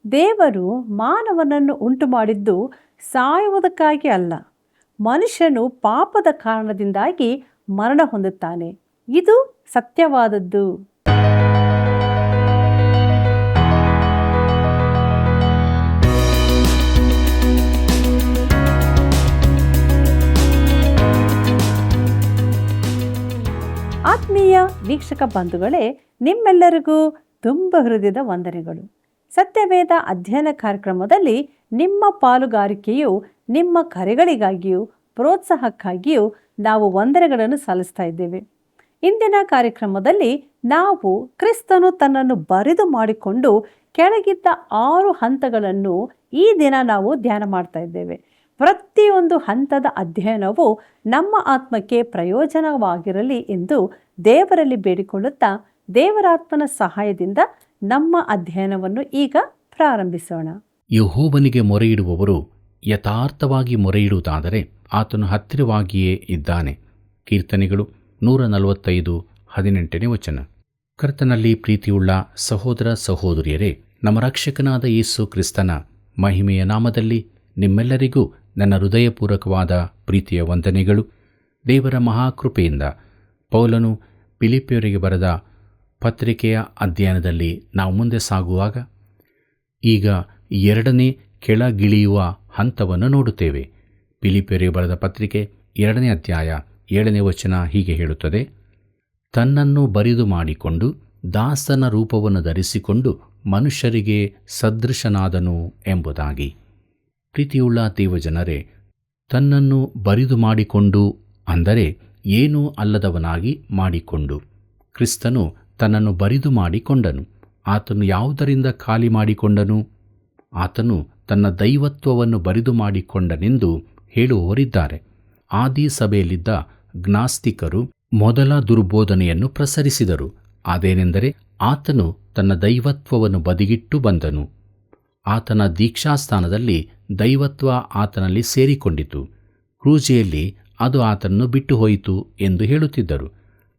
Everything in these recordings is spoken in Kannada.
ದೇವರು ಮಾನವನನ್ನು ಉಂಟು ಮಾಡಿದ್ದು ಸಾಯುವುದಕ್ಕಾಗಿ ಅಲ್ಲ, ಮನುಷ್ಯನು ಪಾಪದ ಕಾರಣದಿಂದಾಗಿ ಮರಣ ಹೊಂದುತ್ತಾನೆ. ಇದು ಸತ್ಯವಾದದ್ದು. ಆತ್ಮೀಯ ವೀಕ್ಷಕ ಬಂಧುಗಳೇ, ನಿಮ್ಮೆಲ್ಲರಿಗೂ ತುಂಬ ಹೃದಯದ ವಂದನೆಗಳು. ಸತ್ಯವೇದ ಅಧ್ಯಯನ ಕಾರ್ಯಕ್ರಮದಲ್ಲಿ ನಿಮ್ಮ ಪಾಲುಗಾರಿಕೆಯು ನಿಮ್ಮ ಕರೆಗಳಿಗಾಗಿಯೂ ಪ್ರೋತ್ಸಾಹಕ್ಕಾಗಿಯೂ ನಾವು ವಂದನೆಗಳನ್ನು ಸಲ್ಲಿಸ್ತಾ ಇದ್ದೇವೆ. ಇಂದಿನ ಕಾರ್ಯಕ್ರಮದಲ್ಲಿ ನಾವು ಕ್ರಿಸ್ತನು ತನ್ನನ್ನು ಬರಿದು ಮಾಡಿಕೊಂಡು ಕೆಳಗಿದ್ದ 6 ಹಂತಗಳನ್ನು ಈ ದಿನ ನಾವು ಧ್ಯಾನ ಮಾಡ್ತಾ ಇದ್ದೇವೆ. ಪ್ರತಿಯೊಂದು ಹಂತದ ಅಧ್ಯಯನವು ನಮ್ಮ ಆತ್ಮಕ್ಕೆ ಪ್ರಯೋಜನವಾಗಿರಲಿ ಎಂದು ದೇವರಲ್ಲಿ ಬೇಡಿಕೊಳ್ಳುತ್ತಾ ದೇವರಾತ್ಮನ ಸಹಾಯದಿಂದ ನಮ್ಮ ಅಧ್ಯಯನವನ್ನು ಈಗ ಪ್ರಾರಂಭಿಸೋಣ. ಯೆಹೋವನಿಗೆ ಮೊರೆಯಿಡುವವರು ಯಥಾರ್ಥವಾಗಿ ಮೊರೆಯಿಡುವುದಾದರೆ ಆತನು ಹತ್ತಿರವಾಗಿಯೇ ಇದ್ದಾನೆ. ಕೀರ್ತನೆಗಳು 145:18. ಕರ್ತನಲ್ಲಿ ಪ್ರೀತಿಯುಳ್ಳ ಸಹೋದರ ಸಹೋದರಿಯರೇ, ನಮ್ಮ ರಕ್ಷಕನಾದ ಯೇಸು ಕ್ರಿಸ್ತನ ಮಹಿಮೆಯ ನಾಮದಲ್ಲಿ ನಿಮ್ಮೆಲ್ಲರಿಗೂ ನನ್ನ ಹೃದಯಪೂರ್ವಕವಾದ ಪ್ರೀತಿಯ ವಂದನೆಗಳು. ದೇವರ ಮಹಾಕೃಪೆಯಿಂದ ಪೌಲನು ಫಿಲಿಪ್ಪಿಯರಿಗೆ ಬರೆದ ಪತ್ರಿಕೆಯ ಅಧ್ಯಯನದಲ್ಲಿ ನಾವು ಮುಂದೆ ಸಾಗುವಾಗ ಈಗ 2ನೇ ಕೆಳಗಿಳಿಯುವ ಹಂತವನ್ನು ನೋಡುತ್ತೇವೆ. ಫಿಲಿಪ್ಪಿಯರಿಗೆ ಬರೆದ ಪತ್ರಿಕೆ 2ನೇ ಅಧ್ಯಾಯ 7ನೇ ವಚನ ಹೀಗೆ ಹೇಳುತ್ತದೆ: ತನ್ನನ್ನು ಬರಿದು ಮಾಡಿಕೊಂಡು ದಾಸನ ರೂಪವನ್ನು ಧರಿಸಿಕೊಂಡು ಮನುಷ್ಯರಿಗೆ ಸದೃಶನಾದನು ಎಂಬುದಾಗಿ. ಪ್ರೀತಿಯುಳ್ಳ ದೇವಜನರೇ, ತನ್ನನ್ನು ಬರಿದು ಮಾಡಿಕೊಂಡು ಅಂದರೆ ಏನೂ ಅಲ್ಲದವನಾಗಿ ಮಾಡಿಕೊಂಡು. ಕ್ರಿಸ್ತನು ತನ್ನನ್ನು ಬರಿದು ಮಾಡಿಕೊಂಡನು. ಆತನು ಯಾವುದರಿಂದ ಖಾಲಿ ಮಾಡಿಕೊಂಡನು? ಆತನು ತನ್ನ ದೈವತ್ವವನ್ನು ಬರಿದು ಮಾಡಿಕೊಂಡನೆಂದು ಹೇಳುವವರಿದ್ದಾರೆ. ಆದಿ ಸಭೆಯಲ್ಲಿದ್ದ ಜ್ಞಾಸ್ತಿಕರು ಮೊದಲ ದುರ್ಬೋಧನೆಯನ್ನು ಪ್ರಸರಿಸಿದರು. ಅದೇನೆಂದರೆ ಆತನು ತನ್ನ ದೈವತ್ವವನ್ನು ಬದಿಗಿಟ್ಟು ಬಂದನು. ಆತನ ದೀಕ್ಷಾಸ್ಥಾನದಲ್ಲಿ ದೈವತ್ವ ಆತನಲ್ಲಿ ಸೇರಿಕೊಂಡಿತು. ಕ್ರೂಜೆಯಲ್ಲಿ ಅದು ಆತನನ್ನು ಬಿಟ್ಟು ಹೋಯಿತು ಎಂದು ಹೇಳುತ್ತಿದ್ದರು.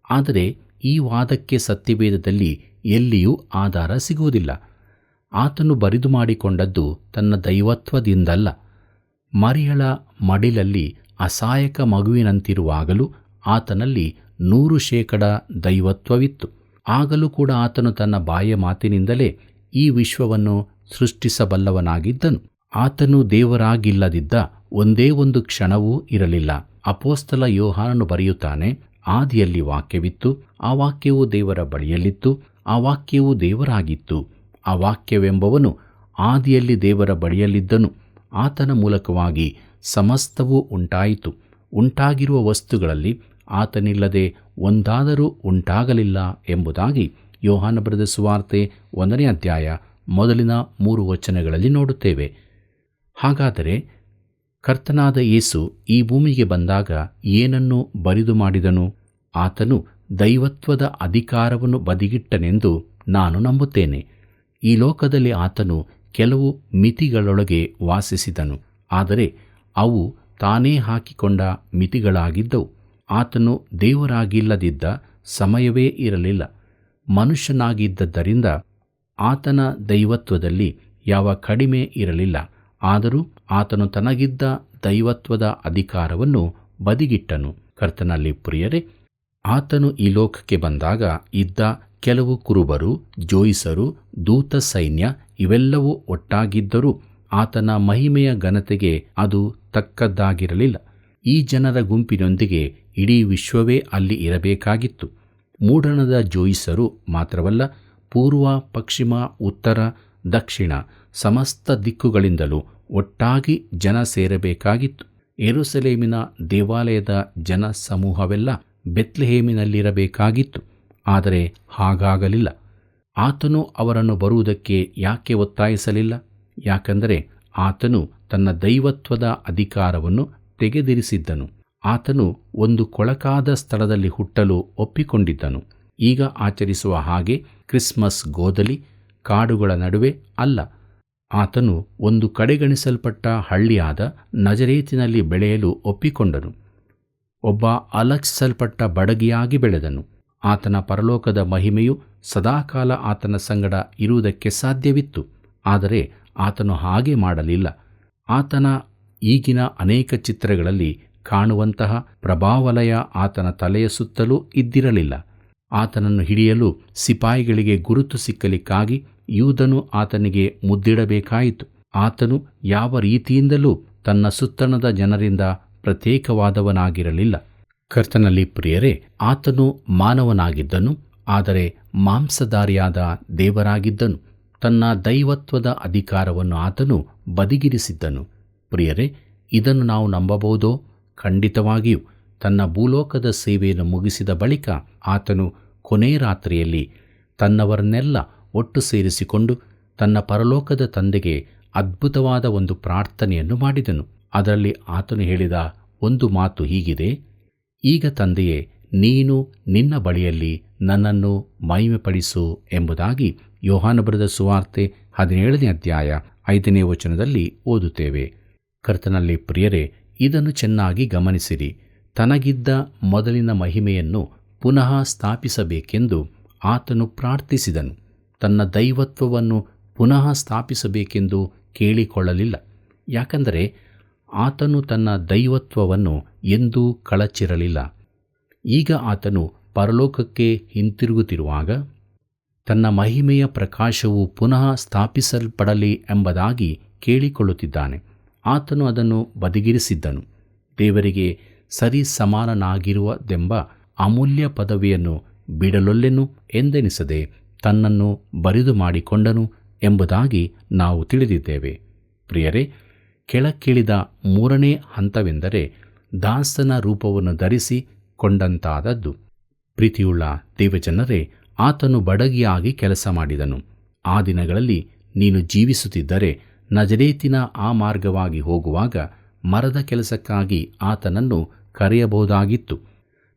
ಆದರೆ ಈ ವಾದಕ್ಕೆ ಸತ್ಯವೇದದಲ್ಲಿ ಎಲ್ಲಿಯೂ ಆಧಾರ ಸಿಗುವುದಿಲ್ಲ. ಆತನು ಬರಿದು ಮಾಡಿಕೊಂಡದ್ದು ತನ್ನ ದೈವತ್ವದಿಂದಲ್ಲ. ಮರಿಯಳ ಮಡಿಲಲ್ಲಿ ಅಸಹಾಯಕ ಮಗುವಿನಂತಿರುವಾಗಲೂ ಆತನಲ್ಲಿ 100% ದೈವತ್ವವಿತ್ತು. ಆಗಲೂ ಕೂಡ ಆತನು ತನ್ನ ಬಾಯ ಮಾತಿನಿಂದಲೇ ಈ ವಿಶ್ವವನ್ನು ಸೃಷ್ಟಿಸಬಲ್ಲವನಾಗಿದ್ದನು. ಆತನು ದೇವರಾಗಿಲ್ಲದಿದ್ದ ಒಂದೇ ಒಂದು ಕ್ಷಣವೂ ಇರಲಿಲ್ಲ. ಅಪೊಸ್ತಲ ಯೋಹಾನನು ಬರೆಯುತ್ತಾನೆ: ಆದಿಯಲ್ಲಿ ವಾಕ್ಯವಿತ್ತು, ಆ ವಾಕ್ಯವು ದೇವರ ಬಳಿಯಲ್ಲಿತ್ತು, ಆ ವಾಕ್ಯವು ದೇವರಾಗಿತ್ತು. ಆ ವಾಕ್ಯವೆಂಬವನು ಆದಿಯಲ್ಲಿ ದೇವರ ಬಳಿಯಲ್ಲಿದ್ದನು. ಆತನ ಮೂಲಕವಾಗಿ ಸಮಸ್ತವೂ ಉಂಟಾಯಿತು. ಉಂಟಾಗಿರುವ ವಸ್ತುಗಳಲ್ಲಿ ಆತನಿಲ್ಲದೆ ಒಂದಾದರೂ ಉಂಟಾಗಲಿಲ್ಲ ಎಂಬುದಾಗಿ ಯೋಹಾನ ಬರೆದ ಸುವಾರ್ತೆ 1ನೇ ಅಧ್ಯಾಯ ಮೊದಲಿನ 3 ವಚನಗಳಲ್ಲಿ ನೋಡುತ್ತೇವೆ. ಹಾಗಾದರೆ ಕರ್ತನಾದ ಯೇಸು ಈ ಭೂಮಿಗೆ ಬಂದಾಗ ಏನನ್ನು ಬರಿದು ಮಾಡಿದನು? ಆತನು ದೈವತ್ವದ ಅಧಿಕಾರವನ್ನು ಬದಿಗಿಟ್ಟನೆಂದು ನಾನು ನಂಬುತ್ತೇನೆ. ಈ ಲೋಕದಲ್ಲಿ ಆತನು ಕೆಲವು ಮಿತಿಗಳೊಳಗೆ ವಾಸಿಸಿದನು, ಆದರೆ ಅವು ತಾನೇ ಹಾಕಿಕೊಂಡ ಮಿತಿಗಳಾಗಿದ್ದವು. ಆತನು ದೇವರಾಗಿಲ್ಲದಿದ್ದ ಸಮಯವೇ ಇರಲಿಲ್ಲ. ಮನುಷ್ಯನಾಗಿದ್ದರಿಂದ ಆತನ ದೈವತ್ವದಲ್ಲಿ ಯಾವ ಕಡಿಮೆ ಇರಲಿಲ್ಲ. ಆದರೂ ಆತನು ತನಗಿದ್ದ ದೈವತ್ವದ ಅಧಿಕಾರವನ್ನು ಬದಿಗಿಟ್ಟನು. ಕರ್ತನಲ್ಲಿ ಪ್ರಿಯರೇ, ಆತನು ಈ ಲೋಕಕ್ಕೆ ಬಂದಾಗ ಇದ್ದ ಕೆಲವು ಕುರುಬರು, ಜೋಯಿಸರು, ದೂತ ಸೈನ್ಯ ಇವೆಲ್ಲವೂ ಒಟ್ಟಾಗಿದ್ದರೂ ಆತನ ಮಹಿಮೆಯ ಘನತೆಗೆ ಅದು ತಕ್ಕದ್ದಾಗಿರಲಿಲ್ಲ. ಈ ಜನರ ಗುಂಪಿನೊಂದಿಗೆ ಇಡೀ ವಿಶ್ವವೇ ಅಲ್ಲಿ ಇರಬೇಕಾಗಿತ್ತು. ಮೂಡಣದ ಜೋಯಿಸರು ಮಾತ್ರವಲ್ಲ, ಪೂರ್ವ, ಪಶ್ಚಿಮ, ಉತ್ತರ, ದಕ್ಷಿಣ ಸಮಸ್ತ ದಿಕ್ಕುಗಳಿಂದಲೂ ಒಟ್ಟಾಗಿ ಜನ ಸೇರಬೇಕಾಗಿತ್ತು. ಯೆರೂಸಲೇಮಿನ ದೇವಾಲಯದ ಜನ ಸಮೂಹವೆಲ್ಲ ಬೆತ್ಲೆಹೇಮಿನಲ್ಲಿರಬೇಕಾಗಿತ್ತು. ಆದರೆ ಹಾಗಾಗಲಿಲ್ಲ. ಆತನು ಅವರನ್ನು ಬರುವುದಕ್ಕೆ ಯಾಕೆ ಒತ್ತಾಯಿಸಲಿಲ್ಲ? ಯಾಕೆಂದರೆ ಆತನು ತನ್ನ ದೈವತ್ವದ ಅಧಿಕಾರವನ್ನು ತೆಗೆದಿರಿಸಿದ್ದನು. ಆತನು ಒಂದು ಕೊಳಕಾದ ಸ್ಥಳದಲ್ಲಿ ಹುಟ್ಟಲು ಒಪ್ಪಿಕೊಂಡಿದ್ದನು. ಈಗ ಆಚರಿಸುವ ಹಾಗೆ ಕ್ರಿಸ್ಮಸ್ ಗೋದಲಿ ಕಾಡುಗಳ ನಡುವೆ ಅಲ್ಲ. ಆತನು ಒಂದು ಕಡೆಗಣಿಸಲ್ಪಟ್ಟ ಹಳ್ಳಿಯಾದ ನಜರೇತಿನಲ್ಲಿ ಬೆಳೆಯಲು ಒಪ್ಪಿಕೊಂಡನು. ಒಬ್ಬ ಅಲಕ್ಷಿಸಲ್ಪಟ್ಟ ಬಡಗಿಯಾಗಿ ಬೆಳೆದನು. ಆತನ ಪರಲೋಕದ ಮಹಿಮೆಯು ಸದಾಕಾಲ ಆತನ ಸಂಗಡ ಇರುವುದಕ್ಕೆ ಸಾಧ್ಯವಿತ್ತು. ಆದರೆ ಆತನು ಹಾಗೆ ಮಾಡಲಿಲ್ಲ. ಆತನ ಈಗಿನ ಅನೇಕ ಚಿತ್ರಗಳಲ್ಲಿ ಕಾಣುವಂತಹ ಪ್ರಭಾವಲಯ ಆತನ ತಲೆಯ ಸುತ್ತಲೂ ಇದ್ದಿರಲಿಲ್ಲ. ಆತನನ್ನು ಹಿಡಿಯಲು ಸಿಪಾಯಿಗಳಿಗೆ ಗುರುತು ಸಿಕ್ಕಲಿಕ್ಕಾಗಿ ಯೂದನು ಆತನಿಗೆ ಮುದ್ದಿಡಬೇಕಾಯಿತು. ಆತನು ಯಾವ ರೀತಿಯಿಂದಲೂ ತನ್ನ ಸುತ್ತಣದ ಜನರಿಂದ ಪ್ರತ್ಯೇಕವಾದವನಾಗಿರಲಿಲ್ಲ. ಕರ್ತನಲ್ಲಿ ಪ್ರಿಯರೇ, ಆತನು ಮಾನವನಾಗಿದ್ದನು, ಆದರೆ ಮಾಂಸಧಾರಿಯಾದ ದೇವರಾಗಿದ್ದನು. ತನ್ನ ದೈವತ್ವದ ಅಧಿಕಾರವನ್ನು ಆತನು ಬದಿಗಿರಿಸಿದ್ದನು. ಪ್ರಿಯರೇ, ಇದನ್ನು ನಾವು ನಂಬಬಹುದೋ? ಖಂಡಿತವಾಗಿಯೂ. ತನ್ನ ಭೂಲೋಕದ ಸೇವೆಯನ್ನು ಮುಗಿಸಿದ ಬಳಿಕ ಆತನು ಕೊನೆ ರಾತ್ರಿಯಲ್ಲಿ ತನ್ನವರನ್ನೆಲ್ಲ ಒಟ್ಟು ಸೇರಿಸಿಕೊಂಡು ತನ್ನ ಪರಲೋಕದ ತಂದೆಗೆ ಅದ್ಭುತವಾದ ಒಂದು ಪ್ರಾರ್ಥನೆಯನ್ನು ಮಾಡಿದನು. ಅದರಲ್ಲಿ ಆತನು ಹೇಳಿದ ಒಂದು ಮಾತು ಹೀಗಿದೆ: ಈಗ ತಂದೆಯೇ, ನೀನು ನಿನ್ನ ಬಳಿಯಲ್ಲಿ ನನ್ನನ್ನು ಮಹಿಮೆಪಡಿಸು ಎಂಬುದಾಗಿ ಯೋಹಾನ ಬರೆದ ಸುವಾರ್ತೆ 17ನೇ ಅಧ್ಯಾಯ 5ನೇ ವಚನದಲ್ಲಿ ಓದುತ್ತೇವೆ. ಕರ್ತನಲ್ಲಿ ಪ್ರಿಯರೇ, ಇದನ್ನು ಚೆನ್ನಾಗಿ ಗಮನಿಸಿರಿ. ತನಗಿದ್ದ ಮೊದಲಿನ ಮಹಿಮೆಯನ್ನು ಪುನಃ ಸ್ಥಾಪಿಸಬೇಕೆಂದು ಆತನು ಪ್ರಾರ್ಥಿಸಿದನು. ತನ್ನ ದೈವತ್ವವನ್ನು ಪುನಃ ಸ್ಥಾಪಿಸಬೇಕೆಂದು ಕೇಳಿಕೊಳ್ಳಲಿಲ್ಲ. ಯಾಕಂದರೆ ಆತನು ತನ್ನ ದೈವತ್ವವನ್ನು ಎಂದೂ ಕಳಚಿರಲಿಲ್ಲ. ಈಗ ಆತನು ಪರಲೋಕಕ್ಕೆ ಹಿಂತಿರುಗುತ್ತಿರುವಾಗ ತನ್ನ ಮಹಿಮೆಯ ಪ್ರಕಾಶವು ಪುನಃ ಸ್ಥಾಪಿಸಲ್ಪಡಲಿ ಎಂಬುದಾಗಿ ಕೇಳಿಕೊಳ್ಳುತ್ತಿದ್ದಾನೆ. ಆತನು ಅದನ್ನು ಬದಿಗಿರಿಸಿದ್ದನು. ದೇವರಿಗೆ ಸರಿ ಸಮಾನನಾಗಿರುವುದೆಂಬ ಅಮೂಲ್ಯ ಪದವಿಯನ್ನು ಬಿಡಲೊಲ್ಲೆನು ಎಂದೆನಿಸದೆ ತನ್ನನ್ನು ಬರಿದು ಮಾಡಿಕೊಂಡನು ಎಂಬುದಾಗಿ ನಾವು ತಿಳಿದಿದ್ದೇವೆ. ಪ್ರಿಯರೇ, ಕೆಳಕ್ಕಿಳಿದ ಮೂರನೇ ಹಂತವೆಂದರೆ ದಾಸನ ರೂಪವನ್ನು ಧರಿಸಿಕೊಂಡಂತಾದದ್ದು. ಪ್ರೀತಿಯುಳ್ಳ ದೇವಜನರೇ, ಆತನು ಬಡಗಿಯಾಗಿ ಕೆಲಸ ಮಾಡಿದನು. ಆ ದಿನಗಳಲ್ಲಿ ನೀನು ಜೀವಿಸುತ್ತಿದ್ದರೆ ನಜರೇತಿನ ಆ ಮಾರ್ಗವಾಗಿ ಹೋಗುವಾಗ ಮರದ ಕೆಲಸಕ್ಕಾಗಿ ಆತನನ್ನು ಕರೆಯಬಹುದಾಗಿತ್ತು.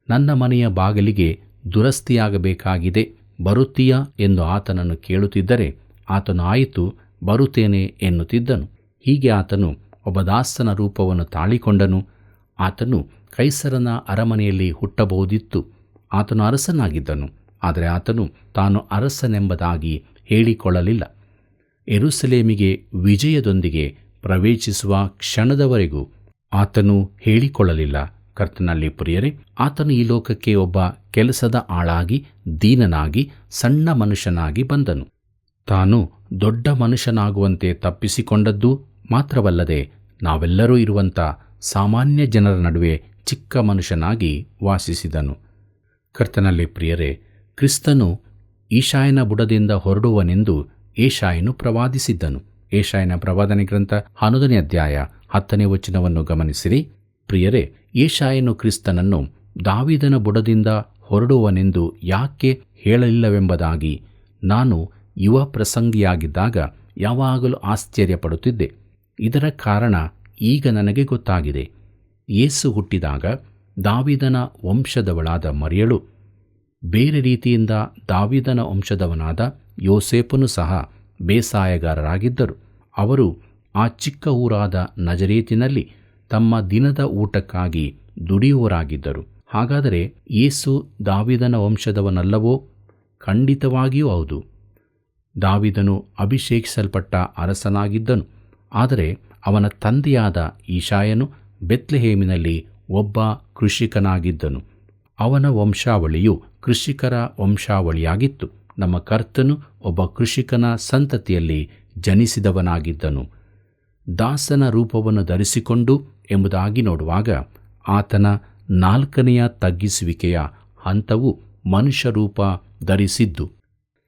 ನನ್ನ ಮನೆಯ ಬಾಗಿಲಿಗೆ ದುರಸ್ತಿಯಾಗಬೇಕಾಗಿದೆ, ಬರುತ್ತೀಯಾ ಎಂದು ಆತನನ್ನು ಕೇಳುತ್ತಿದ್ದರೆ ಆತನು ಆಯಿತು, ಬರುತ್ತೇನೆ ಎನ್ನುತ್ತಿದ್ದನು. ಹೀಗೆ ಆತನು ಒಬ್ಬ ದಾಸನ ರೂಪವನ್ನು ತಾಳಿಕೊಂಡನು. ಆತನು ಕೈಸರನ ಅರಮನೆಯಲ್ಲಿ ಹುಟ್ಟಬಹುದಿತ್ತು. ಆತನು ಅರಸನಾಗಿದ್ದನು, ಆದರೆ ಆತನು ತಾನು ಅರಸನೆಂಬುದಾಗಿ ಹೇಳಿಕೊಳ್ಳಲಿಲ್ಲ. ಯೆರೂಸಲೇಮಿಗೆ ವಿಜಯದೊಂದಿಗೆ ಪ್ರವೇಶಿಸುವ ಕ್ಷಣದವರೆಗೂ ಆತನು ಹೇಳಿಕೊಳ್ಳಲಿಲ್ಲ. ಕರ್ತನಲ್ಲಿ ಪ್ರಿಯರೇ, ಆತನು ಈ ಲೋಕಕ್ಕೆ ಒಬ್ಬ ಕೆಲಸದ ಆಳಾಗಿ, ದೀನನಾಗಿ, ಸಣ್ಣ ಮನುಷ್ಯನಾಗಿ ಬಂದನು. ತಾನು ದೊಡ್ಡ ಮನುಷ್ಯನಾಗುವಂತೆ ತಪ್ಪಿಸಿಕೊಂಡದ್ದು ಮಾತ್ರವಲ್ಲದೆ ನಾವೆಲ್ಲರೂ ಇರುವಂಥ ಸಾಮಾನ್ಯ ಜನರ ನಡುವೆ ಚಿಕ್ಕ ಮನುಷ್ಯನಾಗಿ ವಾಸಿಸಿದನು. ಕರ್ತನಲ್ಲಿ ಪ್ರಿಯರೇ, ಕ್ರಿಸ್ತನು ಈಶಾಯನ ಬುಡದಿಂದ ಹೊರಡುವನೆಂದು ಏಷಾಯನು ಪ್ರವಾದಿಸಿದ್ದನು. ಏಷಾಯನ ಪ್ರವಾದನೆ ಗ್ರಂಥ 11ನೇ ಅಧ್ಯಾಯ 10ನೇ ವಚನವನ್ನು ಗಮನಿಸಿರಿ. ಪ್ರಿಯರೇ, ಏಷಾಯನು ಕ್ರಿಸ್ತನನ್ನು ದಾವೀದನ ಬುಡದಿಂದ ಹೊರಡುವನೆಂದು ಯಾಕೆ ಹೇಳಲಿಲ್ಲವೆಂಬುದಾಗಿ ನಾನು ಯುವ ಪ್ರಸಂಗಿಯಾಗಿದ್ದಾಗ ಯಾವಾಗಲೂ ಆಶ್ಚರ್ಯಪಡುತ್ತಿದ್ದೆ. ಇದರ ಕಾರಣ ಈಗ ನನಗೆ ಗೊತ್ತಾಗಿದೆ. ಯೇಸು ಹುಟ್ಟಿದಾಗ ದಾವೀದನ ವಂಶದವಳಾದ ಮರಿಯಳು, ಬೇರೆ ರೀತಿಯಿಂದ ದಾವೀದನ ವಂಶದವನಾದ ಯೋಸೇಫನು ಸಹ ಬೇಸಾಯಗಾರರಾಗಿದ್ದರು. ಅವರು ಆ ಚಿಕ್ಕ ಊರಾದ ನಜರೇತಿನಲ್ಲಿ ತಮ್ಮ ದಿನದ ಊಟಕ್ಕಾಗಿ ದುಡಿಯುವವರಾಗಿದ್ದರು. ಹಾಗಾದರೆ ಯೇಸು ದಾವೀದನ ವಂಶದವನಲ್ಲವೋ? ಖಂಡಿತವಾಗಿಯೂ ಹೌದು. ದಾವೀದನು ಅಭಿಷೇಕಿಸಲ್ಪಟ್ಟ ಅರಸನಾಗಿದ್ದನು. ಆದರೆ ಅವನ ತಂದೆಯಾದ ಈಶಾಯನು ಬೆತ್ಲೆಹೇಮಿನಲ್ಲಿ ಒಬ್ಬ ಕೃಷಿಕನಾಗಿದ್ದನು. ಅವನ ವಂಶಾವಳಿಯು ಕೃಷಿಕರ ವಂಶಾವಳಿಯಾಗಿತ್ತು. ನಮ್ಮ ಕರ್ತನು ಒಬ್ಬ ಕೃಷಿಕನ ಸಂತತಿಯಲ್ಲಿ ಜನಿಸಿದವನಾಗಿದ್ದನು. ದಾಸನ ರೂಪವನ್ನು ಧರಿಸಿಕೊಂಡು ಎಂಬುದಾಗಿ ನೋಡುವಾಗ ಆತನ 4ನೆಯ ತಗ್ಗಿಸುವಿಕೆಯ ಹಂತವು ಮನುಷ್ಯ ರೂಪ ಧರಿಸಿದ್ದು.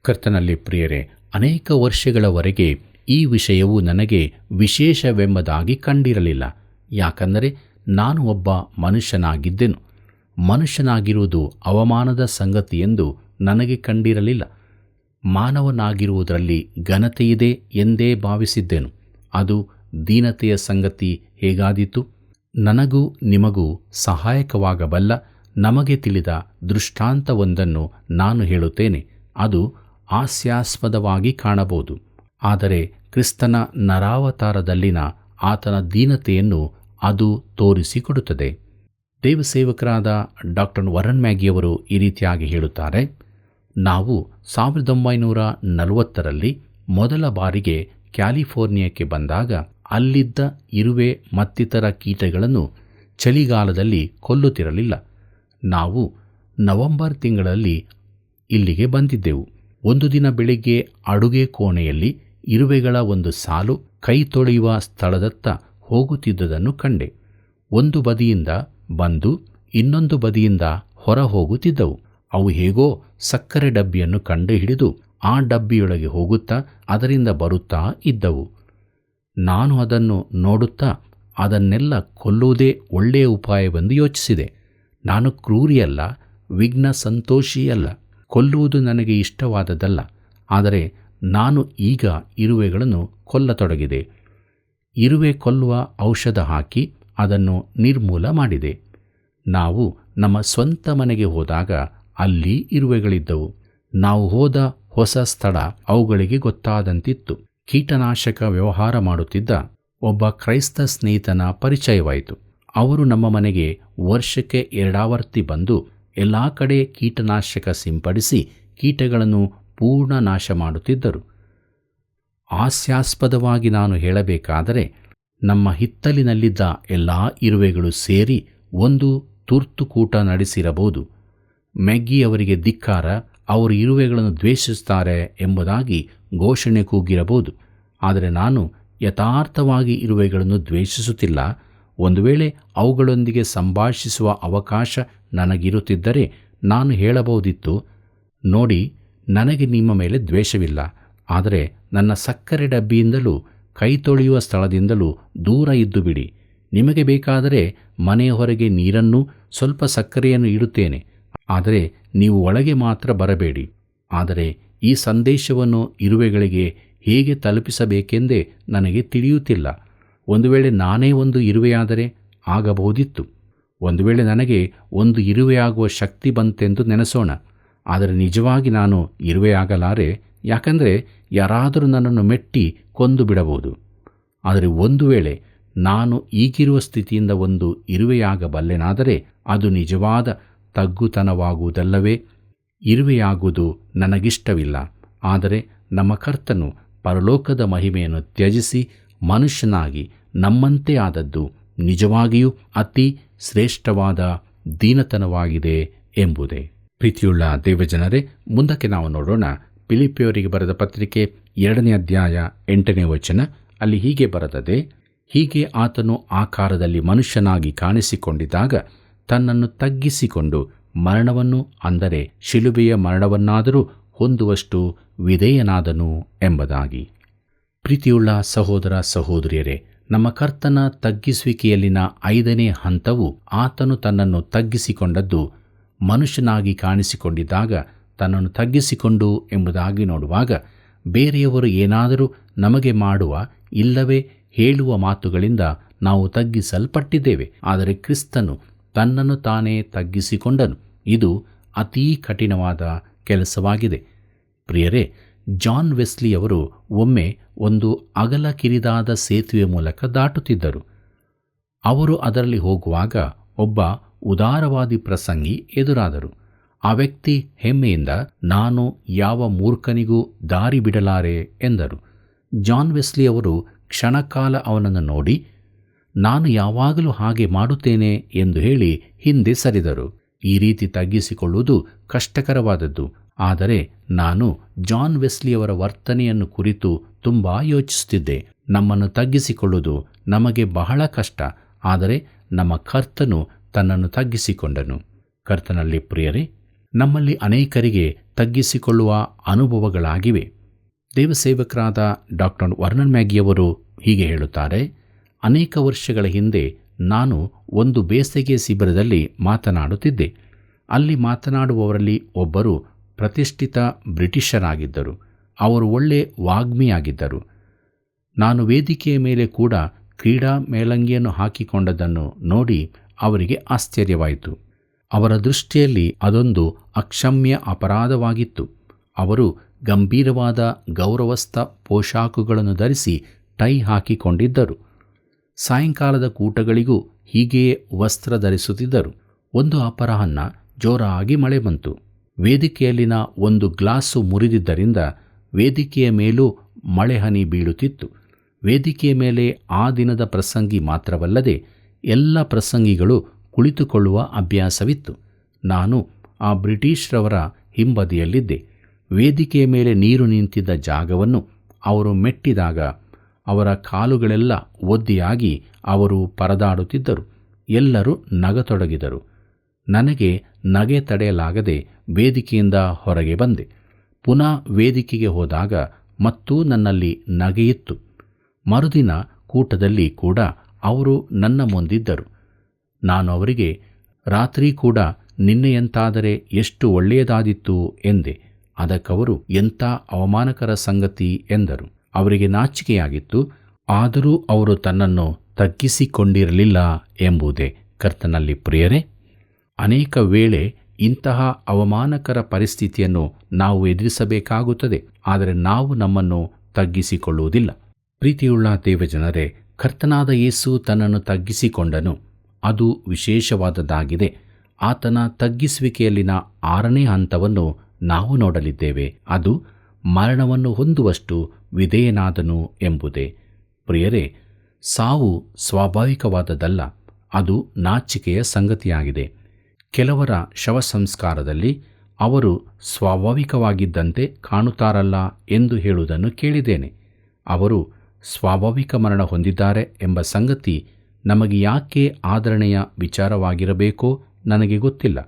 ಕರ್ತನಲ್ಲಿ ಪ್ರಿಯರೇ, ಅನೇಕ ವರ್ಷಗಳವರೆಗೆ ಈ ವಿಷಯವು ನನಗೆ ವಿಶೇಷವೆಂಬುದಾಗಿ ಕಂಡಿರಲಿಲ್ಲ. ಯಾಕಂದರೆ ನಾನು ಒಬ್ಬ ಮನುಷ್ಯನಾಗಿದ್ದೆನು. ಮನುಷ್ಯನಾಗಿರುವುದು ಅವಮಾನದ ಸಂಗತಿ ಎಂದು ನನಗೆ ಕಂಡಿರಲಿಲ್ಲ. ಮಾನವನಾಗಿರುವುದರಲ್ಲಿ ಘನತೆಯಿದೆ ಎಂದೇ ಭಾವಿಸಿದ್ದೆನು. ಅದು ದೀನತೆಯ ಸಂಗತಿ ಹೇಗಾದೀತು? ನನಗೂ ನಿಮಗೂ ಸಹಾಯಕವಾಗಬಲ್ಲ ನಮಗೆ ತಿಳಿದ ದೃಷ್ಟಾಂತವೊಂದನ್ನು ನಾನು ಹೇಳುತ್ತೇನೆ. ಅದು ಹಾಸ್ಯಾಸ್ಪದವಾಗಿ ಕಾಣಬಹುದು, ಆದರೆ ಕ್ರಿಸ್ತನ ನರಾವತಾರದಲ್ಲಿನ ಆತನ ದೀನತೆಯನ್ನು ಅದು ತೋರಿಸಿಕೊಡುತ್ತದೆ. ದೇವಸೇವಕರಾದ ಡಾಕ್ಟರ್ ವರನ್ ಮ್ಯಾಗಿಯವರು ಈ ರೀತಿಯಾಗಿ ಹೇಳುತ್ತಾರೆ: ನಾವು 1940ರಲ್ಲಿ ಮೊದಲ ಬಾರಿಗೆ ಕ್ಯಾಲಿಫೋರ್ನಿಯಾಕ್ಕೆ ಬಂದಾಗ ಅಲ್ಲಿದ್ದ ಇರುವೆ ಮತ್ತಿತರ ಕೀಟಗಳನ್ನು ಚಳಿಗಾಲದಲ್ಲಿ ಕೊಲ್ಲುತ್ತಿರಲಿಲ್ಲ. ನಾವು ನವೆಂಬರ್ ತಿಂಗಳಲ್ಲಿ ಇಲ್ಲಿಗೆ ಬಂದಿದ್ದೆವು. ಒಂದು ದಿನ ಬೆಳಿಗ್ಗೆ ಅಡುಗೆ ಕೋಣೆಯಲ್ಲಿ ಇರುವೆಗಳ ಒಂದು ಸಾಲು ಕೈ ತೊಳೆಯುವ ಸ್ಥಳದತ್ತ ಹೋಗುತ್ತಿದ್ದುದನ್ನು ಕಂಡೆ. ಒಂದು ಬದಿಯಿಂದ ಬಂದು ಇನ್ನೊಂದು ಬದಿಯಿಂದ ಹೊರ ಹೋಗುತ್ತಿದ್ದವು. ಅವು ಹೇಗೋ ಸಕ್ಕರೆ ಡಬ್ಬಿಯನ್ನು ಕಂಡುಹಿಡಿದು ಆ ಡಬ್ಬಿಯೊಳಗೆ ಹೋಗುತ್ತಾ ಅದರಿಂದ ಬರುತ್ತಾ ಇದ್ದವು. ನಾನು ಅದನ್ನು ನೋಡುತ್ತಾ ಅದನ್ನೆಲ್ಲ ಕೊಲ್ಲುವುದೇ ಒಳ್ಳೆಯ ಉಪಾಯವೆಂದು ಯೋಚಿಸಿದೆ. ನಾನು ಕ್ರೂರಿಯಲ್ಲ, ವಿಘ್ನ ಸಂತೋಷಿಯಲ್ಲ. ಕೊಲ್ಲುವುದು ನನಗೆ ಇಷ್ಟವಾದದ್ದಲ್ಲ. ಆದರೆ ನಾನು ಈಗ ಇರುವೆಗಳನ್ನು ಕೊಲ್ಲತೊಡಗಿದೆ. ಇರುವೆ ಕೊಲ್ಲುವ ಔಷಧ ಹಾಕಿ ಅದನ್ನು ನಿರ್ಮೂಲ ಮಾಡಿದೆ. ನಾವು ನಮ್ಮ ಸ್ವಂತ ಮನೆಗೆ ಹೋದಾಗ ಅಲ್ಲಿ ಇರುವೆಗಳಿದ್ದವು. ನಾವು ಹೋದ ಹೊಸ ಸ್ಥಳ ಅವುಗಳಿಗೆ ಗೊತ್ತಾದಂತಿತ್ತು. ಕೀಟನಾಶಕ ವ್ಯವಹಾರ ಮಾಡುತ್ತಿದ್ದ ಒಬ್ಬ ಕ್ರೈಸ್ತ ಸ್ನೇಹಿತನ ಪರಿಚಯವಾಯಿತು. ಅವರು ನಮ್ಮ ಮನೆಗೆ ವರ್ಷಕ್ಕೆ 2 ಆವರ್ತಿ ಬಂದು ಎಲ್ಲ ಕಡೆ ಕೀಟನಾಶಕ ಸಿಂಪಡಿಸಿ ಕೀಟಗಳನ್ನು ಪೂರ್ಣ ನಾಶ ಮಾಡುತ್ತಿದ್ದರು. ಹಾಸ್ಯಾಸ್ಪದವಾಗಿ ನಾನು ಹೇಳಬೇಕಾದರೆ ನಮ್ಮ ಹಿತ್ತಲಿನಲ್ಲಿದ್ದ ಎಲ್ಲ ಇರುವೆಗಳು ಸೇರಿ ಒಂದು ತುರ್ತುಕೂಟ ನಡೆಸಿರಬಹುದು. ಮ್ಯಾಗಿ ಅವರಿಗೆ ಧಿಕ್ಕಾರ, ಅವರು ಇರುವೆಗಳನ್ನು ದ್ವೇಷಿಸುತ್ತಾರೆ ಎಂಬುದಾಗಿ ಘೋಷಣೆ ಕೂಗಿರಬಹುದು. ಆದರೆ ನಾನು ಯಥಾರ್ಥವಾಗಿ ಇರುವೆಗಳನ್ನು ದ್ವೇಷಿಸುತ್ತಿಲ್ಲ. ಒಂದು ವೇಳೆ ಅವುಗಳೊಂದಿಗೆ ಸಂಭಾಷಿಸುವ ಅವಕಾಶ ನನಗಿರುತ್ತಿದ್ದರೆ ನಾನು ಹೇಳಬಹುದಿತ್ತು, ನೋಡಿ, ನನಗೆ ನಿಮ್ಮ ಮೇಲೆ ದ್ವೇಷವಿಲ್ಲ, ಆದರೆ ನನ್ನ ಸಕ್ಕರೆ ಡಬ್ಬಿಯಿಂದಲೂ ಕೈ ತೊಳೆಯುವ ಸ್ಥಳದಿಂದಲೂ ದೂರ ಇದ್ದು ಬಿಡಿ. ನಿಮಗೆ ಬೇಕಾದರೆ ಮನೆಯ ಹೊರಗೆ ನೀರನ್ನು ಸ್ವಲ್ಪ ಸಕ್ಕರೆಯನ್ನು ಇಡುತ್ತೇನೆ, ಆದರೆ ನೀವು ಒಳಗೆ ಮಾತ್ರ ಬರಬೇಡಿ. ಆದರೆ ಈ ಸಂದೇಶವನ್ನು ಇರುವೆಗಳಿಗೆ ಹೇಗೆ ತಲುಪಿಸಬೇಕೆಂದೇ ನನಗೆ ತಿಳಿಯುತ್ತಿಲ್ಲ. ಒಂದು ವೇಳೆ ನಾನೇ ಒಂದು ಇರುವೆಯಾದರೆ ಆಗಬಹುದಿತ್ತು. ಒಂದು ವೇಳೆ ನನಗೆ ಒಂದು ಇರುವೆಯಾಗುವ ಶಕ್ತಿ ಬಂತೆಂದು ನೆನೆಸೋಣ. ಆದರೆ ನಿಜವಾಗಿ ನಾನು ಇರುವೆಯಾಗಲಾರೆ, ಯಾಕಂದರೆ ಯಾರಾದರೂ ನನ್ನನ್ನು ಮೆಟ್ಟಿ ಕೊಂದು ಬಿಡಬಹುದು. ಆದರೆ ಒಂದು ವೇಳೆ ನಾನು ಈಗಿರುವ ಸ್ಥಿತಿಯಿಂದ ಒಂದು ಇರುವೆಯಾಗಬಲ್ಲೆನಾದರೆ ಅದು ನಿಜವಾದ ತಗ್ಗುತನವಾಗುವುದಲ್ಲವೇ? ಇರುವೆಯಾಗುವುದು ನನಗಿಷ್ಟವಿಲ್ಲ. ಆದರೆ ನಮ್ಮ ಕರ್ತನು ಪರಲೋಕದ ಮಹಿಮೆಯನ್ನು ತ್ಯಜಿಸಿ ಮನುಷ್ಯನಾಗಿ ನಮ್ಮಂತೆ ಆದದ್ದು ನಿಜವಾಗಿಯೂ ಅತಿ ಶ್ರೇಷ್ಠವಾದ ದೀನತನವಾಗಿದೆ ಎಂಬುದೇ. ಪ್ರೀತಿಯುಳ್ಳ ದೇವಜನರೇ, ಮುಂದಕ್ಕೆ ನಾವು ನೋಡೋಣ. ಫಿಲಿಪ್ಪಿಯವರಿಗೆ ಬರೆದ ಪತ್ರಿಕೆ 2ನೇ ಅಧ್ಯಾಯ 8ನೇ ವಚನ. ಅಲ್ಲಿ ಹೀಗೆ ಬರೆದದೆ, ಹೀಗೆ ಆತನು ಆಕಾರದಲ್ಲಿ ಮನುಷ್ಯನಾಗಿ ಕಾಣಿಸಿಕೊಂಡಿದ್ದಾಗ ತನ್ನನ್ನು ತಗ್ಗಿಸಿಕೊಂಡು ಮರಣವನ್ನು, ಅಂದರೆ ಶಿಲುಬೆಯ ಮರಣವನ್ನಾದರೂ ಹೊಂದುವಷ್ಟು ವಿಧೇಯನಾದನು ಎಂಬುದಾಗಿ. ಪ್ರೀತಿಯುಳ್ಳ ಸಹೋದರ ಸಹೋದರಿಯರೇ, ನಮ್ಮ ಕರ್ತನ ತಗ್ಗಿಸುವಿಕೆಯಲ್ಲಿನ 5ನೇ ಹಂತವು ಆತನು ತನ್ನನ್ನು ತಗ್ಗಿಸಿಕೊಂಡದ್ದು ಮನುಷ್ಯನಾಗಿ ಕಾಣಿಸಿಕೊಂಡಿದ್ದಾಗ ತನ್ನನ್ನು ತಗ್ಗಿಸಿಕೊಂಡು ಎಂಬುದಾಗಿ ನೋಡುವಾಗ ಬೇರೆಯವರು ಏನಾದರೂ ನಮಗೆ ಮಾಡುವ ಇಲ್ಲವೇ ಹೇಳುವ ಮಾತುಗಳಿಂದ ನಾವು ತಗ್ಗಿಸಲ್ಪಟ್ಟಿದ್ದೇವೆ. ಆದರೆ ಕ್ರಿಸ್ತನು ತನ್ನನ್ನು ತಾನೇ ತಗ್ಗಿಸಿಕೊಂಡನು. ಇದು ಅತೀ ಕಠಿಣವಾದ ಕೆಲಸವಾಗಿದೆ. ಪ್ರಿಯರೇ, ಜಾನ್ ವೆಸ್ಲಿಯವರು ಒಮ್ಮೆ ಒಂದು ಅಗಲ ಕಿರಿದಾದ ಸೇತುವೆ ಮೂಲಕ ದಾಟುತ್ತಿದ್ದರು. ಅವರು ಅದರಲ್ಲಿ ಹೋಗುವಾಗ ಒಬ್ಬ ಉದಾರವಾದಿ ಪ್ರಸಂಗಿ ಎದುರಾದರು. ಆ ವ್ಯಕ್ತಿ ಹೆಮ್ಮೆಯಿಂದ, ನಾನು ಯಾವ ಮೂರ್ಖನಿಗೂ ದಾರಿ ಬಿಡಲಾರೆ ಎಂದರು. ಜಾನ್ ವೆಸ್ಲಿ ಅವರು ಕ್ಷಣಕಾಲ ಅವನನ್ನು ನೋಡಿ, ನಾನು ಯಾವಾಗಲೂ ಹಾಗೆ ಮಾಡುತ್ತೇನೆ ಎಂದು ಹೇಳಿ ಹಿಂದೆ ಸರಿದರು. ಈ ರೀತಿ ತಗ್ಗಿಸಿಕೊಳ್ಳುವುದು ಕಷ್ಟಕರವಾದದ್ದು. ಆದರೆ ನಾನು ಜಾನ್ ವೆಸ್ಲಿಯವರ ವರ್ತನೆಯನ್ನು ಕುರಿತು ತುಂಬ ಯೋಚಿಸುತ್ತಿದ್ದೆ. ನಮ್ಮನ್ನು ತಗ್ಗಿಸಿಕೊಳ್ಳುವುದು ನಮಗೆ ಬಹಳ ಕಷ್ಟ, ಆದರೆ ನಮ್ಮ ಕರ್ತನು ತನ್ನನ್ನು ತಗ್ಗಿಸಿಕೊಂಡನು. ಕರ್ತನಲ್ಲಿ ಪ್ರಿಯರೇ, ನಮ್ಮಲ್ಲಿ ಅನೇಕರಿಗೆ ತಗ್ಗಿಸಿಕೊಳ್ಳುವ ಅನುಭವಗಳಾಗಿವೆ. ದೇವಸೇವಕರಾದ ಡಾಕ್ಟರ್ ವರ್ನನ್ ಮ್ಯಾಗಿಯವರು ಹೀಗೆ ಹೇಳುತ್ತಾರೆ, ಅನೇಕ ವರ್ಷಗಳ ಹಿಂದೆ ನಾನು ಒಂದು ಬೇಸಿಗೆ ಶಿಬಿರದಲ್ಲಿ ಮಾತನಾಡುತ್ತಿದ್ದೆ. ಅಲ್ಲಿ ಮಾತನಾಡುವವರಲ್ಲಿ ಒಬ್ಬರು ಪ್ರತಿಷ್ಠಿತ ಬ್ರಿಟಿಷರಾಗಿದ್ದರು. ಅವರು ಒಳ್ಳೆ ವಾಗ್ಮಿಯಾಗಿದ್ದರು. ನಾನು ವೇದಿಕೆಯ ಮೇಲೆ ಕೂಡ ಕ್ರೀಡಾ ಮೇಲಂಗಿಯನ್ನು ಹಾಕಿಕೊಂಡದ್ದನ್ನು ನೋಡಿ ಅವರಿಗೆ ಆಶ್ಚರ್ಯವಾಯಿತು. ಅವರ ದೃಷ್ಟಿಯಲ್ಲಿ ಅದೊಂದು ಅಕ್ಷಮ್ಯ ಅಪರಾಧವಾಗಿತ್ತು. ಅವರು ಗಂಭೀರವಾದ ಗೌರವಸ್ಥ ಪೋಷಾಕುಗಳನ್ನು ಧರಿಸಿ ಟೈ ಹಾಕಿಕೊಂಡಿದ್ದರು. ಸಾಯಂಕಾಲದ ಕೂಟಗಳಿಗೂ ಹೀಗೆಯೇ ವಸ್ತ್ರ ಧರಿಸುತ್ತಿದ್ದರು. ಒಂದು ಅಪರಾಹ್ನ ಜೋರಾಗಿ ಮಳೆ ಬಂತು. ವೇದಿಕೆಯಲ್ಲಿನ ಒಂದು ಗ್ಲಾಸು ಮುರಿದಿದ್ದರಿಂದ ವೇದಿಕೆಯ ಮೇಲೂ ಮಳೆಹನಿ ಬೀಳುತ್ತಿತ್ತು. ವೇದಿಕೆಯ ಮೇಲೆ ಆ ದಿನದ ಪ್ರಸಂಗಿ ಮಾತ್ರವಲ್ಲದೆ ಎಲ್ಲ ಪ್ರಸಂಗಿಗಳು ಕುಳಿತುಕೊಳ್ಳುವ ಅಭ್ಯಾಸವಿತ್ತು. ನಾನು ಆ ಬ್ರಿಟಿಷ್ರವರ ಹಿಂಬದಿಯಲ್ಲಿದ್ದೆ. ವೇದಿಕೆಯ ಮೇಲೆ ನೀರು ನಿಂತಿದ್ದ ಜಾಗವನ್ನು ಅವರು ಮೆಟ್ಟಿದಾಗ ಅವರ ಕಾಲುಗಳೆಲ್ಲ ಒದ್ದೆಯಾಗಿ ಅವರು ಪರದಾಡುತ್ತಿದ್ದರು. ಎಲ್ಲರೂ ನಗತೊಡಗಿದರು. ನನಗೆ ನಗೆ ತಡೆಯಲಾಗದೆ ವೇದಿಕೆಯಿಂದ ಹೊರಗೆ ಬಂದೆ. ಪುನಃ ವೇದಿಕೆಗೆ ಹೋದಾಗ ಮತ್ತೂ ನನ್ನಲ್ಲಿ ನಗೆಯಿತ್ತು. ಮರುದಿನ ಕೂಟದಲ್ಲಿ ಕೂಡ ಅವರು ನನ್ನ ಮುಂದಿದ್ದರು. ನಾನು ಅವರಿಗೆ, ರಾತ್ರಿ ಕೂಡ ನಿನ್ನೆಯಂತಾದರೆ ಎಷ್ಟು ಒಳ್ಳೆಯದಾದಿತ್ತು ಎಂದೆ. ಅದಕ್ಕವರು, ಎಂಥ ಅವಮಾನಕರ ಸಂಗತಿ ಎಂದರು. ಅವರಿಗೆ ನಾಚಿಕೆಯಾಗಿತ್ತು. ಆದರೂ ಅವರು ತನ್ನನ್ನು ತಗ್ಗಿಸಿಕೊಂಡಿರಲಿಲ್ಲ ಎಂಬುದೇ. ಕರ್ತನಲ್ಲಿ ಪ್ರಿಯರೇ, ಅನೇಕ ವೇಳೆ ಇಂತಹ ಅವಮಾನಕರ ಪರಿಸ್ಥಿತಿಯನ್ನು ನಾವು ಎದುರಿಸಬೇಕಾಗುತ್ತದೆ. ಆದರೆ ನಾವು ನಮ್ಮನ್ನು ತಗ್ಗಿಸಿಕೊಳ್ಳುವುದಿಲ್ಲ. ಪ್ರೀತಿಯುಳ್ಳ ದೇವಜನರೇ, ಕರ್ತನಾದ ಯೇಸು ತನ್ನನ್ನು ತಗ್ಗಿಸಿಕೊಂಡನು. ಅದು ವಿಶೇಷವಾದದ್ದಾಗಿದೆ. ಆತನ ತಗ್ಗಿಸುವಿಕೆಯಲ್ಲಿನ 6ನೇ ಹಂತವನ್ನು ನಾವು ನೋಡಲಿದ್ದೇವೆ. ಅದು ಮರಣವನ್ನು ಹೊಂದುವಷ್ಟು ವಿಧೇಯನಾದನು ಎಂಬುದೇ. ಪ್ರಿಯರೇ, ಸಾವು ಸ್ವಾಭಾವಿಕವಾದದ್ದಲ್ಲ. ಅದು ನಾಚಿಕೆಯ ಸಂಗತಿಯಾಗಿದೆ. ಕೆಲವರ ಶವ ಸಂಸ್ಕಾರದಲ್ಲಿ ಅವರು ಸ್ವಾಭಾವಿಕವಾಗಿದ್ದಂತೆ ಕಾಣುತ್ತಾರಲ್ಲ ಎಂದು ಹೇಳುವುದನ್ನು ಕೇಳಿದ್ದೇನೆ. ಅವರು ಸ್ವಾಭಾವಿಕ ಮರಣ ಹೊಂದಿದ್ದಾರೆ ಎಂಬ ಸಂಗತಿ ನಮಗೆ ಯಾಕೆ ಆದರಣೆಯ ವಿಚಾರವಾಗಿರಬೇಕೋ ನನಗೆ ಗೊತ್ತಿಲ್ಲ.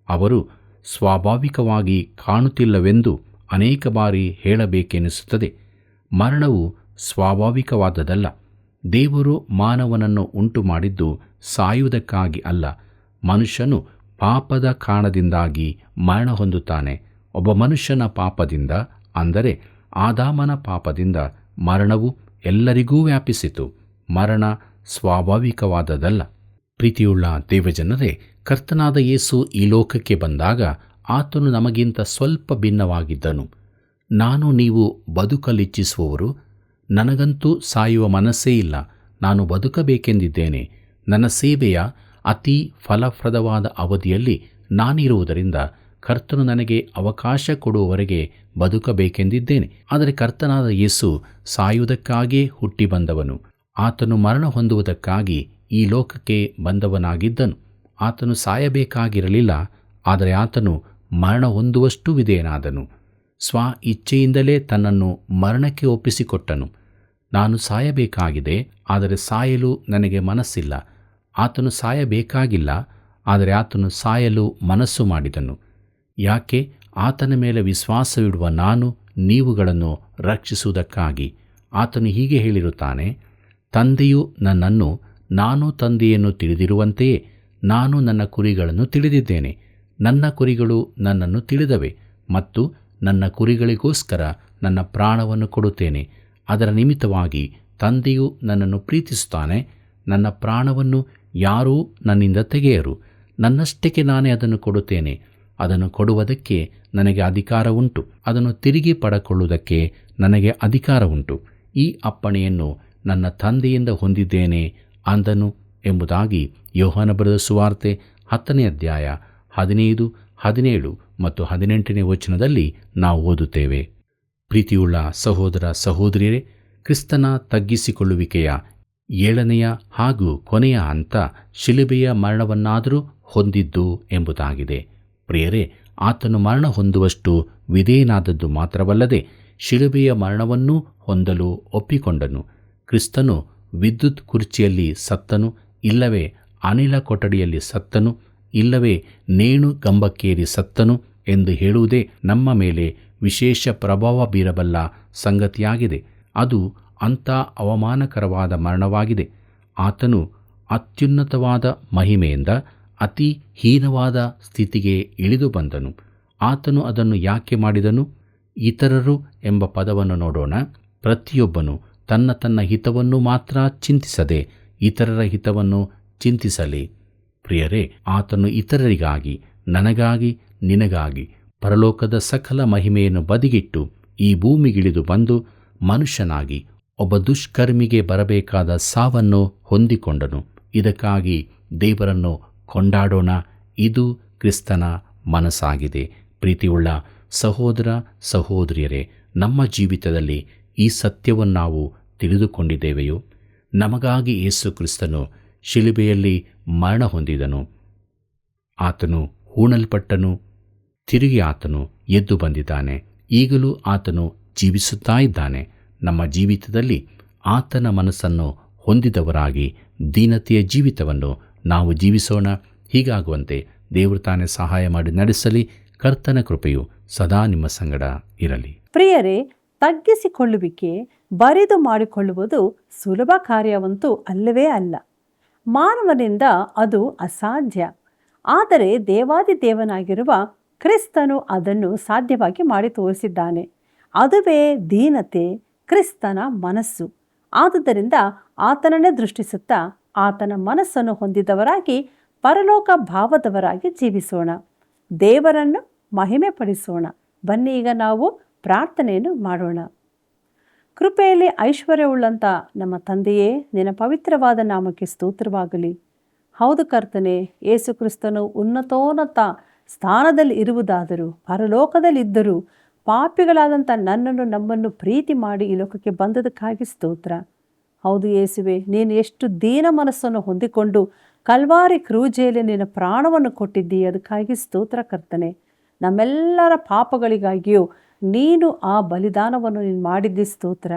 ಅವರು ಸ್ವಾಭಾವಿಕವಾಗಿ ಕಾಣುತ್ತಿಲ್ಲವೆಂದು ಅನೇಕ ಬಾರಿ ಹೇಳಬೇಕೆನಿಸುತ್ತದೆ. ಮರಣವು ಸ್ವಾಭಾವಿಕವಾದದ್ದಲ್ಲ. ದೇವರು ಮಾನವನನ್ನು ಉಂಟು ಮಾಡಿದ್ದು ಸಾಯುವುದಕ್ಕಾಗಿ ಅಲ್ಲ. ಮನುಷ್ಯನು ಪಾಪದ ಕಾರಣದಿಂದಾಗಿ ಮರಣ ಹೊಂದುತ್ತಾನೆ. ಒಬ್ಬ ಮನುಷ್ಯನ ಪಾಪದಿಂದ, ಅಂದರೆ ಆದಾಮನ ಪಾಪದಿಂದ ಮರಣವು ಎಲ್ಲರಿಗೂ ವ್ಯಾಪಿಸಿತು. ಮರಣ ಸ್ವಾಭಾವಿಕವಾದದ್ದಲ್ಲ. ಪ್ರೀತಿಯುಳ್ಳ ದೇವಜನರೇ, ಕರ್ತನಾದ ಯೇಸು ಈ ಲೋಕಕ್ಕೆ ಬಂದಾಗ ಆತನು ನಮಗಿಂತ ಸ್ವಲ್ಪ ಭಿನ್ನವಾಗಿದ್ದನು. ನಾನು ನೀವು ಬದುಕಲಿಚ್ಛಿಸುವವರು, ನನಗಂತೂ ಸಾಯುವ ಮನಸ್ಸೇ ಇಲ್ಲ, ನಾನು ಬದುಕಬೇಕೆಂದಿದ್ದೇನೆ. ನನ್ನ ಸೇವೆಯ ಅತಿ ಫಲಪ್ರದವಾದ ಅವಧಿಯಲ್ಲಿ ನಾನಿರುವುದರಿಂದ ಕರ್ತನು ನನಗೆ ಅವಕಾಶ ಕೊಡುವವರೆಗೆ ಬದುಕಬೇಕೆಂದಿದ್ದೇನೆ. ಆದರೆ ಕರ್ತನಾದ ಯೇಸು ಸಾಯುವುದಕ್ಕಾಗಿಯೇ ಹುಟ್ಟಿ ಬಂದವನು. ಆತನು ಮರಣ ಹೊಂದುವುದಕ್ಕಾಗಿ ಈ ಲೋಕಕ್ಕೆ ಬಂದವನಾಗಿದ್ದನು. ಆತನು ಸಾಯಬೇಕಾಗಿರಲಿಲ್ಲ, ಆದರೆ ಆತನು ಮರಣ ಹೊಂದುವಷ್ಟು ವಿಧೇಯನಾದನು. ಸ್ವ ಇಚ್ಛೆಯಿಂದಲೇ ತನ್ನನ್ನು ಮರಣಕ್ಕೆ ಒಪ್ಪಿಸಿಕೊಟ್ಟನು. ನಾನು ಸಾಯಬೇಕಾಗಿದೆ, ಆದರೆ ಸಾಯಲು ನನಗೆ ಮನಸ್ಸಿಲ್ಲ. ಆತನು ಸಾಯಬೇಕಾಗಿಲ್ಲ, ಆದರೆ ಆತನು ಸಾಯಲು ಮನಸ್ಸು ಮಾಡಿದನು. ಯಾಕೆ? ಆತನ ಮೇಲೆ ವಿಶ್ವಾಸವಿಡುವ ನಾನು ನೀವುಗಳನ್ನು ರಕ್ಷಿಸುವುದಕ್ಕಾಗಿ. ಆತನು ಹೀಗೆ ಹೇಳಿರುತ್ತಾನೆ, ತಂದೆಯು ನನ್ನನ್ನು, ನಾನು ತಂದೆಯನ್ನು ತಿಳಿದಿರುವಂತೆಯೇ ನಾನು ನನ್ನ ಕುರಿಗಳನ್ನು ತಿಳಿದಿದ್ದೇನೆ. ನನ್ನ ಕುರಿಗಳು ನನ್ನನ್ನು ತಿಳಿದವೆ ಮತ್ತು ನನ್ನ ಕುರಿಗಳಿಗೋಸ್ಕರ ನನ್ನ ಪ್ರಾಣವನ್ನು ಕೊಡುತ್ತೇನೆ. ಅದರ ನಿಮಿತ್ತವಾಗಿ ತಂದೆಯು ನನ್ನನ್ನು ಪ್ರೀತಿಸುತ್ತಾನೆ. ನನ್ನ ಪ್ರಾಣವನ್ನು ಯಾರೂ ನನ್ನಿಂದ ತೆಗೆಯರು. ನನ್ನಷ್ಟಕ್ಕೆ ನಾನೇ ಅದನ್ನು ಕೊಡುತ್ತೇನೆ. ಅದನ್ನು ಕೊಡುವುದಕ್ಕೆ ನನಗೆ ಅಧಿಕಾರ ಉಂಟು. ಅದನ್ನು ತಿರುಗಿ ಪಡೆದುಕೊಳ್ಳುವುದಕ್ಕೆ ನನಗೆ ಅಧಿಕಾರ ಉಂಟು. ಈ ಅಪ್ಪಣೆಯನ್ನು ನನ್ನ ತಂದೆಯಿಂದ ಹೊಂದಿದ್ದೇನೆ ಅಂದನು ಎಂಬುದಾಗಿ ಯೋಹಾನ ಬರೆದ ಸುವಾರ್ತೆ 10ನೇ ಅಧ್ಯಾಯ 15, 17 ಮತ್ತು 18ನೇ ವಚನದಲ್ಲಿ ನಾವು ಓದುತ್ತೇವೆ. ಪ್ರೀತಿಯುಳ್ಳ ಸಹೋದರ ಸಹೋದರಿಯರೇ, ಕ್ರಿಸ್ತನ ತಗ್ಗಿಸಿಕೊಳ್ಳುವಿಕೆಯ 7ನೆಯ ಹಾಗೂ ಕೊನೆಯ ಹಂತ ಶಿಲುಬೆಯ ಮರಣವನ್ನಾದರೂ ಹೊಂದಿದ್ದು ಎಂಬುದಾಗಿದೆ. ಪ್ರಿಯರೇ, ಆತನು ಮರಣ ಹೊಂದುವಷ್ಟು ವಿಧೇಯನಾದದ್ದು ಮಾತ್ರವಲ್ಲದೆ ಶಿಲುಬೆಯ ಮರಣವನ್ನೂ ಹೊಂದಲು ಒಪ್ಪಿಕೊಂಡನು. ಕ್ರಿಸ್ತನು ವಿದ್ಯುತ್ ಕುರ್ಚಿಯಲ್ಲಿ ಸತ್ತನು, ಇಲ್ಲವೇ ಅನಿಲ ಕೊಠಡಿಯಲ್ಲಿ ಸತ್ತನು, ಇಲ್ಲವೇ ನೇಣು ಗಂಬಕ್ಕೇರಿ ಸತ್ತನು ಎಂದು ಹೇಳುವುದೇ ನಮ್ಮ ಮೇಲೆ ವಿಶೇಷ ಪ್ರಭಾವ ಬೀರಬಲ್ಲ ಸಂಗತಿಯಾಗಿದೆ. ಅದು ಅಂಥ ಅವಮಾನಕರವಾದ ಮರಣವಾಗಿದೆ. ಆತನು ಅತ್ಯುನ್ನತವಾದ ಮಹಿಮೆಯಿಂದ ಅತಿ ಹೀನವಾದ ಸ್ಥಿತಿಗೆ ಇಳಿದು ಬಂದನು. ಆತನು ಅದನ್ನು ಯಾಕೆ ಮಾಡಿದನು? ಇತರರು ಎಂಬ ಪದವನ್ನು ನೋಡೋಣ. ಪ್ರತಿಯೊಬ್ಬನು ತನ್ನ ತನ್ನ ಹಿತವನ್ನು ಮಾತ್ರ ಚಿಂತಿಸದೆ ಇತರರ ಹಿತವನ್ನು ಚಿಂತಿಸಲಿ. ಪ್ರಿಯರೇ, ಆತನು ಇತರರಿಗಾಗಿ, ನನಗಾಗಿ, ನಿನಗಾಗಿ ಪರಲೋಕದ ಸಕಲ ಮಹಿಮೆಯನ್ನು ಬದಿಗಿಟ್ಟು ಈ ಭೂಮಿಗಿಳಿದು ಬಂದು ಮನುಷ್ಯನಾಗಿ ಒಬ್ಬ ದುಷ್ಕರ್ಮಿಗೆ ಬರಬೇಕಾದ ಸಾವನ್ನು ಹೊಂದಿಕೊಂಡನು. ಇದಕ್ಕಾಗಿ ದೇವರನ್ನು ಕೊಂಡಾಡೋಣ. ಇದು ಕ್ರಿಸ್ತನ ಮನಸ್ಸಾಗಿದೆ. ಪ್ರೀತಿಯುಳ್ಳ ಸಹೋದರ ಸಹೋದರಿಯರೇ, ನಮ್ಮ ಜೀವಿತದಲ್ಲಿ ಈ ಸತ್ಯವನ್ನು ನಾವು ತಿಳಿದುಕೊಂಡಿದ್ದೇವೆಯೋ? ನಮಗಾಗಿ ಯೇಸು ಕ್ರಿಸ್ತನು ಶಿಲುಬೆಯಲ್ಲಿ ಮರಣ ಹೊಂದಿದನು. ಆತನು ಹೂಣಲ್ಪಟ್ಟನು, ತಿರುಗಿ ಆತನು ಎದ್ದು ಬಂದಿದ್ದಾನೆ. ಈಗಲೂ ಆತನು ಜೀವಿಸುತ್ತಾ ಇದ್ದಾನೆ. ನಮ್ಮ ಜೀವಿತದಲ್ಲಿ ಆತನ ಮನಸ್ಸನ್ನು ಹೊಂದಿದವರಾಗಿ ದೀನತೆಯ ಜೀವಿತವನ್ನು ನಾವು ಜೀವಿಸೋಣ. ಹೀಗಾಗುವಂತೆ ದೇವರು ತಾನೇ ಸಹಾಯ ಮಾಡಿ ನಡೆಸಲಿ. ಕರ್ತನ ಕೃಪೆಯು ಸದಾ ನಿಮ್ಮ ಸಂಗಡ ಇರಲಿ. ಪ್ರಿಯರೇ, ತಗ್ಗಿಸಿಕೊಳ್ಳುವಿಕೆ, ಬರಿದು ಮಾಡಿಕೊಳ್ಳುವುದು ಸುಲಭ ಕಾರ್ಯವಂತೂ ಅಲ್ಲವೇ ಅಲ್ಲ. ಮಾನವನಿಂದ ಅದು ಅಸಾಧ್ಯ. ಆದರೆ ದೇವಾದಿ ದೇವನಾಗಿರುವ ಕ್ರಿಸ್ತನು ಅದನ್ನು ಸಾಧ್ಯವಾಗಿ ಮಾಡಿ ತೋರಿಸಿದ್ದಾನೆ. ಅದುವೇ ದೀನತೆ, ಕ್ರಿಸ್ತನ ಮನಸ್ಸು. ಆದುದರಿಂದ ಆತನನ್ನೇ ದೃಷ್ಟಿಸುತ್ತಾ ಆತನ ಮನಸ್ಸನ್ನು ಹೊಂದಿದವರಾಗಿ ಪರಲೋಕ ಭಾವದವರಾಗಿ ಜೀವಿಸೋಣ. ದೇವರನ್ನು ಮಹಿಮೆ ಪಡಿಸೋಣ. ಬನ್ನಿ ಈಗ ನಾವು ಪ್ರಾರ್ಥನೆಯನ್ನು ಮಾಡೋಣ. ಕೃಪೆಯಲ್ಲಿ ಐಶ್ವರ್ಯವುಳ್ಳಂಥ ನಮ್ಮ ತಂದೆಯೇ, ನಿನ್ನ ಪವಿತ್ರವಾದ ನಾಮಕ್ಕೆ ಸ್ತೋತ್ರವಾಗಲಿ. ಹೌದು ಕರ್ತನೆ, ಯೇಸು ಕ್ರಿಸ್ತನು ಉನ್ನತೋನ್ನತ ಸ್ಥಾನದಲ್ಲಿ ಇರುವುದಾದರೂ, ಪರಲೋಕದಲ್ಲಿದ್ದರೂ ಪಾಪಿಗಳಾದಂಥ ನನ್ನನ್ನು, ನಮ್ಮನ್ನು ಪ್ರೀತಿ ಮಾಡಿ ಈ ಲೋಕಕ್ಕೆ ಬಂದದಕ್ಕಾಗಿ ಸ್ತೋತ್ರ. ಹೌದು ಯೇಸುವೆ, ನೀನು ಎಷ್ಟು ದೀನ ಮನಸ್ಸನ್ನು ಹೊಂದಿಕೊಂಡು ಕಲ್ವಾರಿ ಕ್ರೂಜೆಯಲ್ಲಿ ನಿನ್ನ ಪ್ರಾಣವನ್ನು ಕೊಟ್ಟಿದ್ದೀಯ. ಅದಕ್ಕಾಗಿ ಸ್ತೋತ್ರ ಕರ್ತನೆ. ನಮ್ಮೆಲ್ಲರ ಪಾಪಗಳಿಗಾಗಿಯೂ ನೀನು ಆ ಬಲಿದಾನವನ್ನು ನೀನು ಮಾಡಿದ್ದಿ. ಸ್ತೋತ್ರ.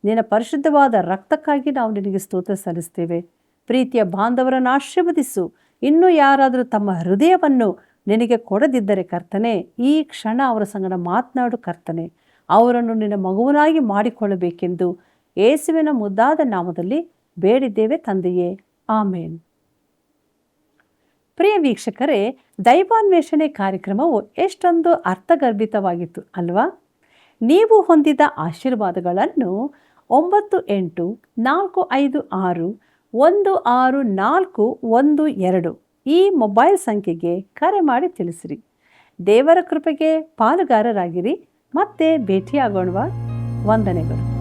ನಿನ್ನ ಪರಿಶುದ್ಧವಾದ ರಕ್ತಕ್ಕಾಗಿ ನಾವು ನಿನಗೆ ಸ್ತೋತ್ರ ಸಲ್ಲಿಸ್ತೇವೆ. ಪ್ರೀತಿಯ ಬಾಂಧವರನ್ನು ಆಶೀರ್ವದಿಸು. ಇನ್ನೂ ಯಾರಾದರೂ ತಮ್ಮ ಹೃದಯವನ್ನು ನಿನಗೆ ಕೊಡದಿದ್ದರೆ ಕರ್ತನೆ, ಈ ಕ್ಷಣ ಅವರ ಸಂಗಡ ಮಾತನಾಡು ಕರ್ತನೆ. ಅವರನ್ನು ನಿನ್ನ ಮಗುವನಾಗಿ ಮಾಡಿಕೊಳ್ಳಬೇಕೆಂದು ಯೇಸುವಿನ ಮುದ್ದಾದ ನಾಮದಲ್ಲಿ ಬೇಡಿದ್ದೇವೆ ತಂದೆಯೇ, ಆಮೇನ್. ಪ್ರಿಯ ವೀಕ್ಷಕರೇ, ದೈವಾನ್ವೇಷಣೆ ಕಾರ್ಯಕ್ರಮವು ಎಷ್ಟೊಂದು ಅರ್ಥಗರ್ಭಿತವಾಗಿತ್ತು ಅಲ್ವಾ? ನೀವು ಹೊಂದಿದ ಆಶೀರ್ವಾದಗಳನ್ನು 9845616412 ಈ ಮೊಬೈಲ್ ಸಂಖ್ಯೆಗೆ ಕರೆ ಮಾಡಿ ತಿಳಿಸಿರಿ. ದೇವರ ಕೃಪೆಗೆ ಪಾಲುಗಾರರಾಗಿರಿ. ಮತ್ತೆ ಭೇಟಿಯಾಗೋಣವಾ. ವಂದನೆಗಳು.